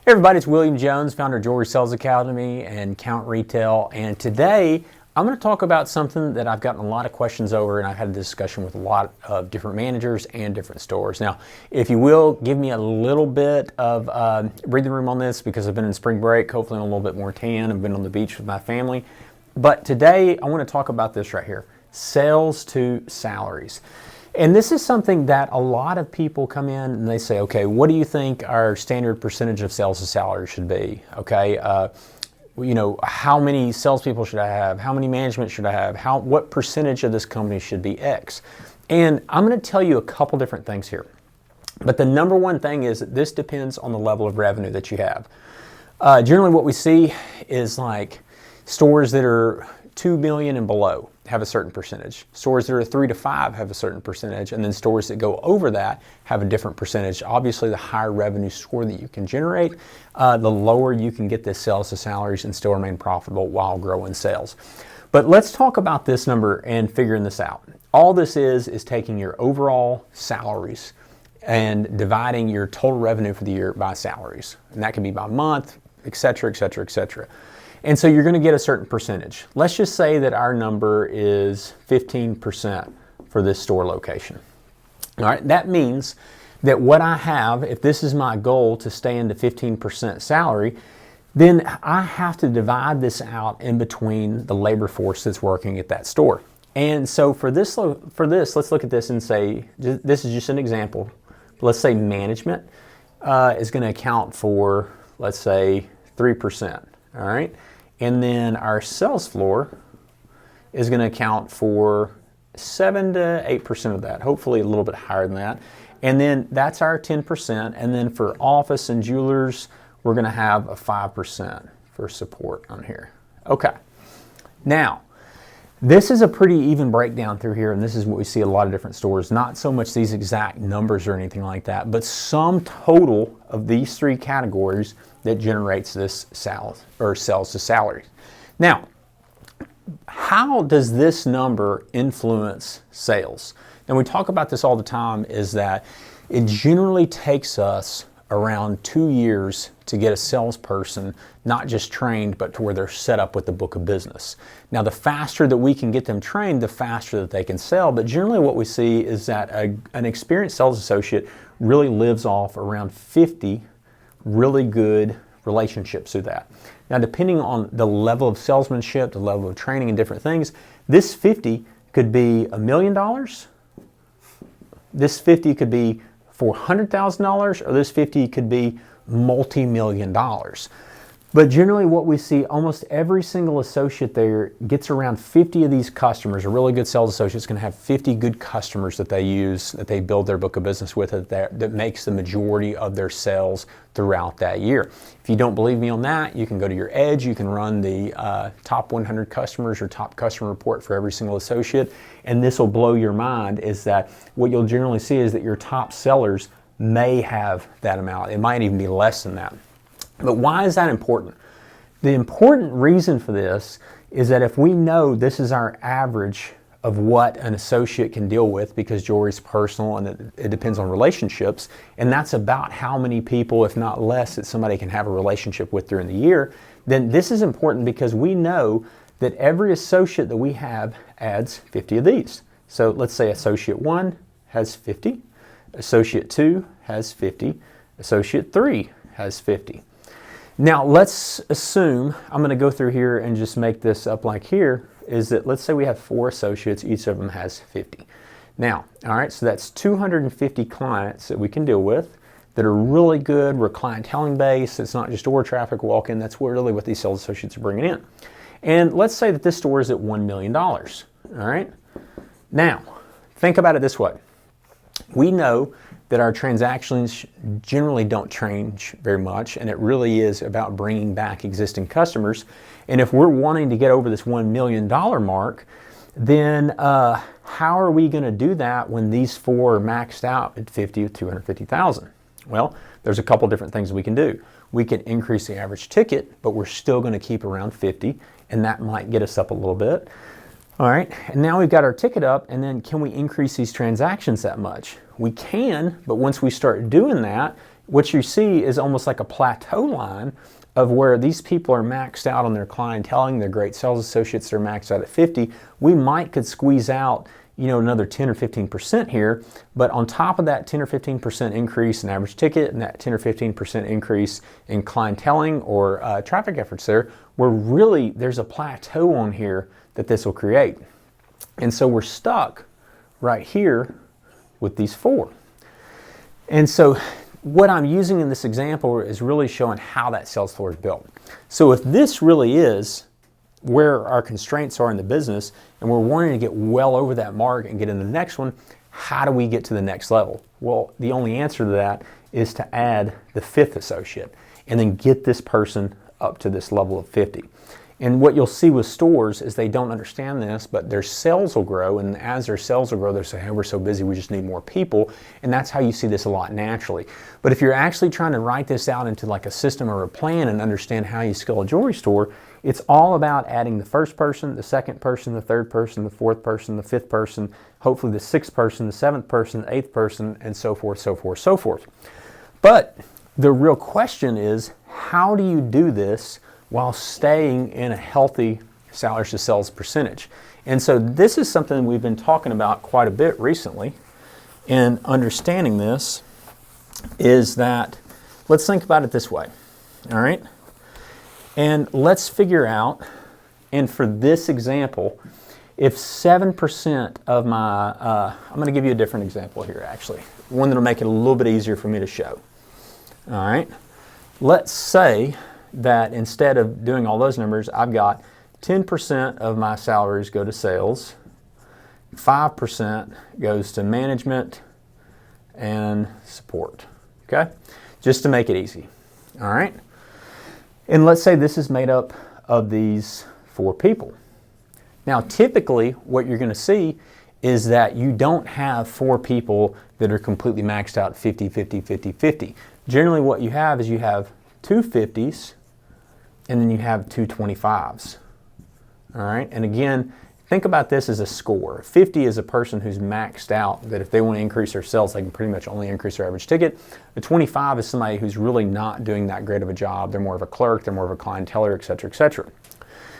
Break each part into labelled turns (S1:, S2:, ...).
S1: Hey everybody, it's William Jones, founder of Jewelry Sales Academy and Count Retail, and today I'm going to talk about something that I've gotten a lot of questions over, and I've had a discussion with a lot of different managers and different stores. Now, if you will, give me a little bit of breathing room on this because I've been in spring break, hopefully I'm a little bit more tan. I've been on the beach with my family. But today I want to talk about this right here, sales to salaries. And this is something that a lot of people come in and they say, okay, what do you think our standard percentage of sales to salary should be? Okay, how many salespeople should I have? How many management should I have? What percentage of this company should be X? And I'm going to tell you a couple different things here. But the number one thing is that this depends on the level of revenue that you have. Generally what we see is like stores that are 2 million and below have a certain percentage. Stores that are 3 to 5 have a certain percentage, and then stores that go over that have a different percentage. Obviously, the higher revenue score that you can generate, the lower you can get this sales to salaries and still remain profitable while growing sales. But let's talk about this number and figuring this out. All this is taking your overall salaries and dividing your total revenue for the year by salaries. And that can be by month, et cetera, et cetera, et cetera. And so you're going to get a certain percentage. Let's just say that our number is 15% for this store location. All right, that means that what I have, if this is my goal to stay into 15% salary, then I have to divide this out in between the labor force that's working at that store. And so for this, let's look at this and say, this is just an example. Let's say management is going to account for, let's say, 3%. All right. And then our sales floor is going to account for 7 to 8% of that, hopefully a little bit higher than that. And then that's our 10%. And then for office and jewelers, we're going to have a 5% for support on here. Okay. Now, this is a pretty even breakdown through here, and this is what we see at a lot of different stores. Not so much these exact numbers or anything like that, but sum total of these three categories that generates this sales to salaries. Now, how does this number influence sales? And we talk about this all the time, is that it generally takes us around 2 years to get a salesperson not just trained, but to where they're set up with the book of business. Now, the faster that we can get them trained, the faster that they can sell. But generally what we see is that an experienced sales associate really lives off around 50 really good relationships through that. Now, depending on the level of salesmanship, the level of training and different things, this 50 could be $1 million. This 50 could be $400,000, or this 50 could be multi-million dollars. But generally what we see, almost every single associate there gets around 50 of these customers. A really good sales associate is going to have 50 good customers that they use, that they build their book of business with, that makes the majority of their sales throughout that year. If you don't believe me on that, you can go to your Edge, you can run the top 100 customers or top customer report for every single associate, and this will blow your mind, is that what you'll generally see is that your top sellers may have that amount. It might even be less than that. But why is that important? The important reason for this is that if we know this is our average of what an associate can deal with, because jewelry is personal and it depends on relationships, and that's about how many people, if not less, that somebody can have a relationship with during the year, then this is important because we know that every associate that we have adds 50 of these. So let's say associate 1 has 50, associate 2 has 50, associate 3 has 50. Now let's assume, I'm going to go through here and just make this up like here, is that let's say we have 4 associates, each of them has 50. Now, all right, so that's 250 clients that we can deal with that are really good. We're clienteling based. It's not just door traffic walk-in. That's really what these sales associates are bringing in. And let's say that this store is at $1 million. All right. Now, think about it this way. We know that our transactions generally don't change very much, and it really is about bringing back existing customers. And if we're wanting to get over this $1 million mark, then how are we going to do that when these 4 are maxed out at 50 or 250,000? Well, there's a couple different things we can do. We can increase the average ticket, but we're still going to keep around 50, and that might get us up a little bit. All right, and now we've got our ticket up, and then can we increase these transactions that much? We can, but once we start doing that, what you see is almost like a plateau line of where these people are maxed out on their clienteling, they're great sales associates, they're maxed out at 50. We could squeeze out, another 10 or 15% here, but on top of that 10 or 15% increase in average ticket and that 10 or 15% increase in clienteling or traffic efforts there's a plateau on here that this will create. And so we're stuck right here with these 4. And so what I'm using in this example is really showing how that sales floor is built. So if this really is where our constraints are in the business and we're wanting to get well over that mark and get into the next one, how do we get to the next level? Well, the only answer to that is to add the 5th associate and then get this person up to this level of 50. And what you'll see with stores is they don't understand this, but their sales will grow, and as their sales will grow, they'll say, hey, we're so busy, we just need more people, and that's how you see this a lot naturally. But if you're actually trying to write this out into like a system or a plan and understand how you scale a jewelry store, it's all about adding the 1st person, the 2nd person, the 3rd person, the 4th person, the 5th person, hopefully the 6th person, the 7th person, the 8th person, and so forth, so forth, so forth. But the real question is, how do you do this while staying in a healthy salaries to sales percentage? And so this is something we've been talking about quite a bit recently. And understanding this is that, let's think about it this way, all right? And let's figure out, and for this example, if 7% of my, I'm going to give you a different example here actually, one that'll make it a little bit easier for me to show. All right, let's say that instead of doing all those numbers, I've got 10% of my salaries go to sales, 5% goes to management and support, okay? Just to make it easy, all right? And let's say this is made up of these 4 people. Now, typically, what you're gonna see is that you don't have 4 people that are completely maxed out 50, 50, 50, 50. Generally, what you have is you have 2 50s, and then you have 2 25s. All right, and again, think about this as a score. 50 is a person who's maxed out, that if they want to increase their sales, they can pretty much only increase their average ticket. A 25 is somebody who's really not doing that great of a job. They're more of a clerk, they're more of a clienteler, et cetera, et cetera.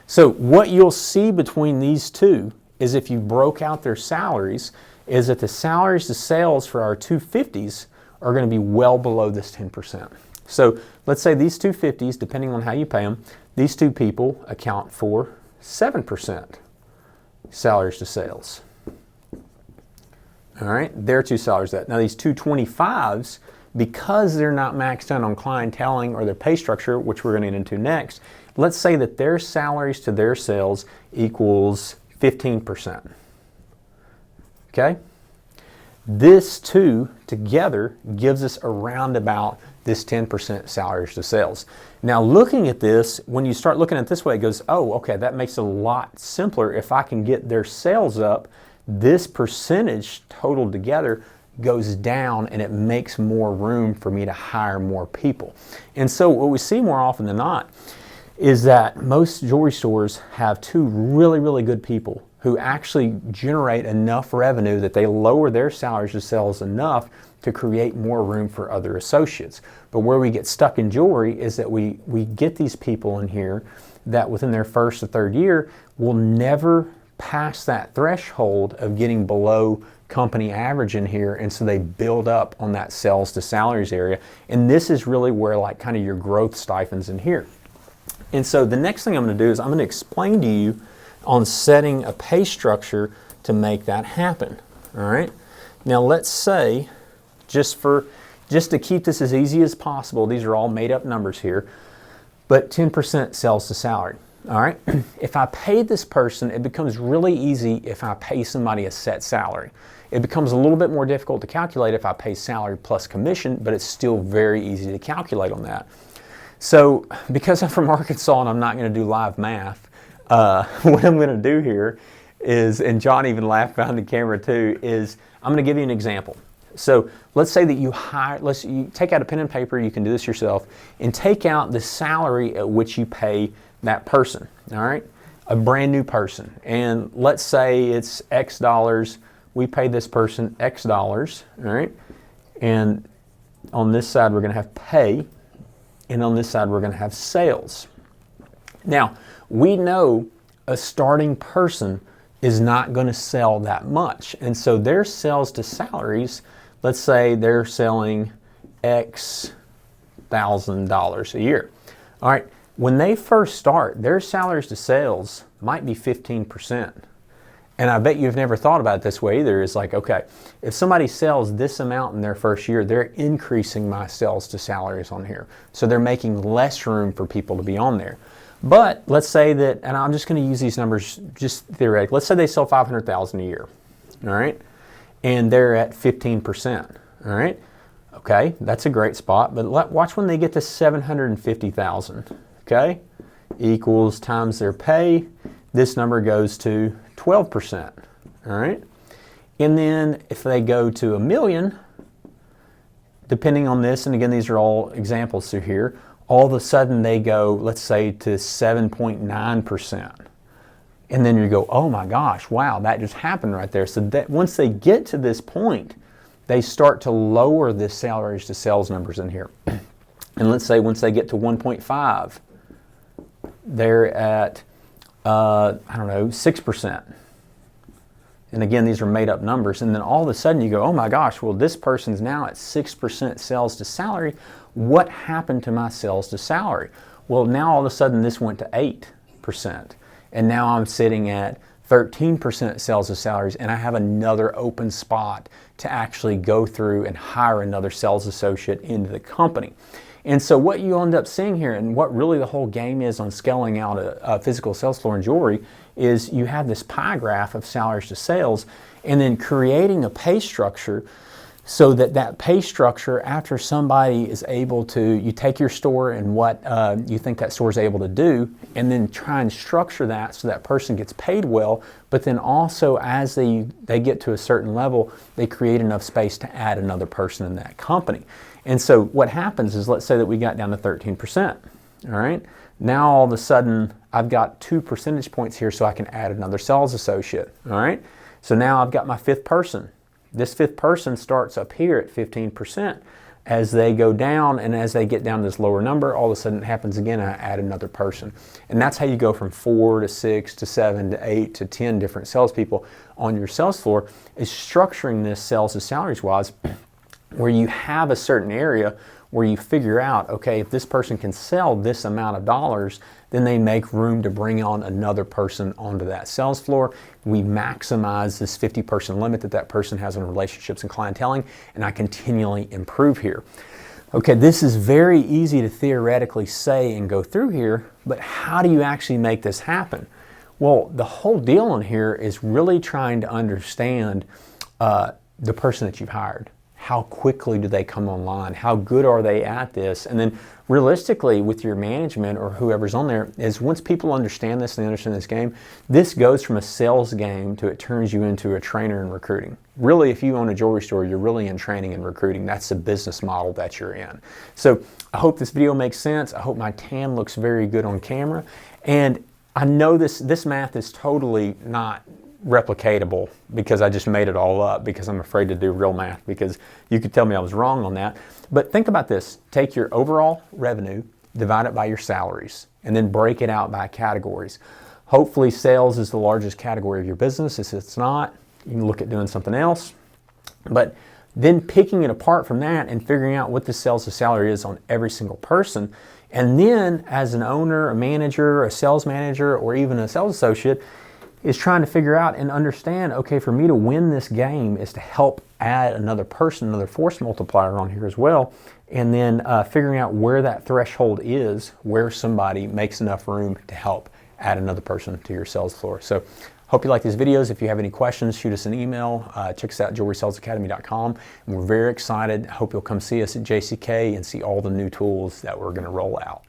S1: So what you'll see between these two is, if you broke out their salaries, is that the salaries to sales for our 2 50s are going to be well below this 10%. So let's say these 2 50s, depending on how you pay them, these 2 people account for 7% salaries to sales. All right, their 2 salaries that. Now these 2 25s, because they're not maxed out on clienteling or their pay structure, which we're going to get into next, let's say that their salaries to their sales equals 15%. Okay? This 2 together gives us around about this 10% salaries to sales. Now looking at this, when you start looking at it this way, it goes, oh, okay, that makes it a lot simpler. If I can get their sales up, this percentage total together goes down and it makes more room for me to hire more people. And so what we see more often than not is that most jewelry stores have 2 really, really good people who actually generate enough revenue that they lower their salaries to sales enough to create more room for other associates. But where we get stuck in jewelry is that we get these people in here that within their 1st or 3rd year will never pass that threshold of getting below company average in here, and so they build up on that sales to salaries area. And this is really where like kind of your growth stifles in here. And so the next thing I'm going to do is I'm going to explain to you on setting a pay structure to make that happen. All right. Now let's say, just to keep this as easy as possible, these are all made up numbers here, but 10% sales to salary. All right. If I pay this person, it becomes really easy if I pay somebody a set salary. It becomes a little bit more difficult to calculate if I pay salary plus commission, but it's still very easy to calculate on that. So because I'm from Arkansas and I'm not going to do live math, what I'm going to do here is, and John even laughed behind the camera too, is I'm going to give you an example. So let's say that you take out a pen and paper, you can do this yourself, and take out the salary at which you pay that person, all right? A brand new person. And let's say it's X dollars, we pay this person X dollars, all right? And on this side we're going to have pay, and on this side we're going to have sales. Now, we know a starting person is not going to sell that much, and so their sales to salaries, let's say they're selling X $1,000 a year. All right, when they first start, their salaries to sales might be 15%. And I bet you've never thought about it this way either. It's like, okay, if somebody sells this amount in their first year, they're increasing my sales to salaries on here. So they're making less room for people to be on there. But let's say that, and I'm just going to use these numbers just theoretically. Let's say they sell $500,000 a year, all right? And they're at 15%, all right? Okay, that's a great spot, but watch when they get to $750,000, okay? Equals times their pay. This number goes to 12%, all right? And then if they go to $1 million, depending on this, and again, these are all examples through here, all of a sudden they go, let's say, to 7.9%. And then you go, oh my gosh, wow, that just happened right there. So that once they get to this point, they start to lower the salaries to sales numbers in here. And let's say once they get to 1.5, they're at, I don't know, 6%. And again, these are made up numbers. And then all of a sudden you go, oh my gosh, well, this person's now at 6% sales to salary. What happened to my sales to salary? Well, now all of a sudden this went to 8%. And now I'm sitting at 13% sales to salaries, and I have another open spot to actually go through and hire another sales associate into the company. And so what you end up seeing here, and what really the whole game is on scaling out a physical sales floor in jewelry, is you have this pie graph of salaries to sales, and then creating a pay structure so that that pay structure, after somebody is able to, you take your store and what you think that store is able to do, and then try and structure that so that person gets paid well, but then also as they get to a certain level, they create enough space to add another person in that company. And so what happens is, let's say that we got down to 13%, all right? Now all of a sudden, I've got 2 percentage points here so I can add another sales associate, all right? So now I've got my 5th person. This 5th person starts up here at 15%. As they go down and as they get down to this lower number, all of a sudden it happens again, I add another person. And that's how you go from 4 to 6 to 7 to 8 to 10 different salespeople on your sales floor, is structuring this sales to salaries wise, where you have a certain area where you figure out, okay, if this person can sell this amount of dollars, then they make room to bring on another person onto that sales floor. We maximize this 50-person limit that person has in relationships and clienteling, and I continually improve here. Okay, this is very easy to theoretically say and go through here, but how do you actually make this happen? Well, the whole deal in here is really trying to understand the person that you've hired. How quickly do they come online? How good are they at this? And then realistically with your management or whoever's on there, is once people understand this and they understand this game, this goes from a sales game to it turns you into a trainer in recruiting. Really, if you own a jewelry store, you're really in training and recruiting. That's the business model that you're in. So I hope this video makes sense. I hope my tan looks very good on camera. And I know this math is totally not replicatable because I just made it all up because I'm afraid to do real math, because you could tell me I was wrong on that. But think about this. Take your overall revenue, divide it by your salaries, and then break it out by categories. Hopefully sales is the largest category of your business. If it's not, you can look at doing something else. But then picking it apart from that and figuring out what the sales to salary is on every single person. And then as an owner, a manager, a sales manager, or even a sales associate, is trying to figure out and understand, okay, for me to win this game is to help add another person, another force multiplier on here as well, and then figuring out where that threshold is, where somebody makes enough room to help add another person to your sales floor. So hope you like these videos. If you have any questions, shoot us an email. Check us out at jewelrysalesacademy.com. And we're very excited. I hope you'll come see us at JCK and see all the new tools that we're going to roll out.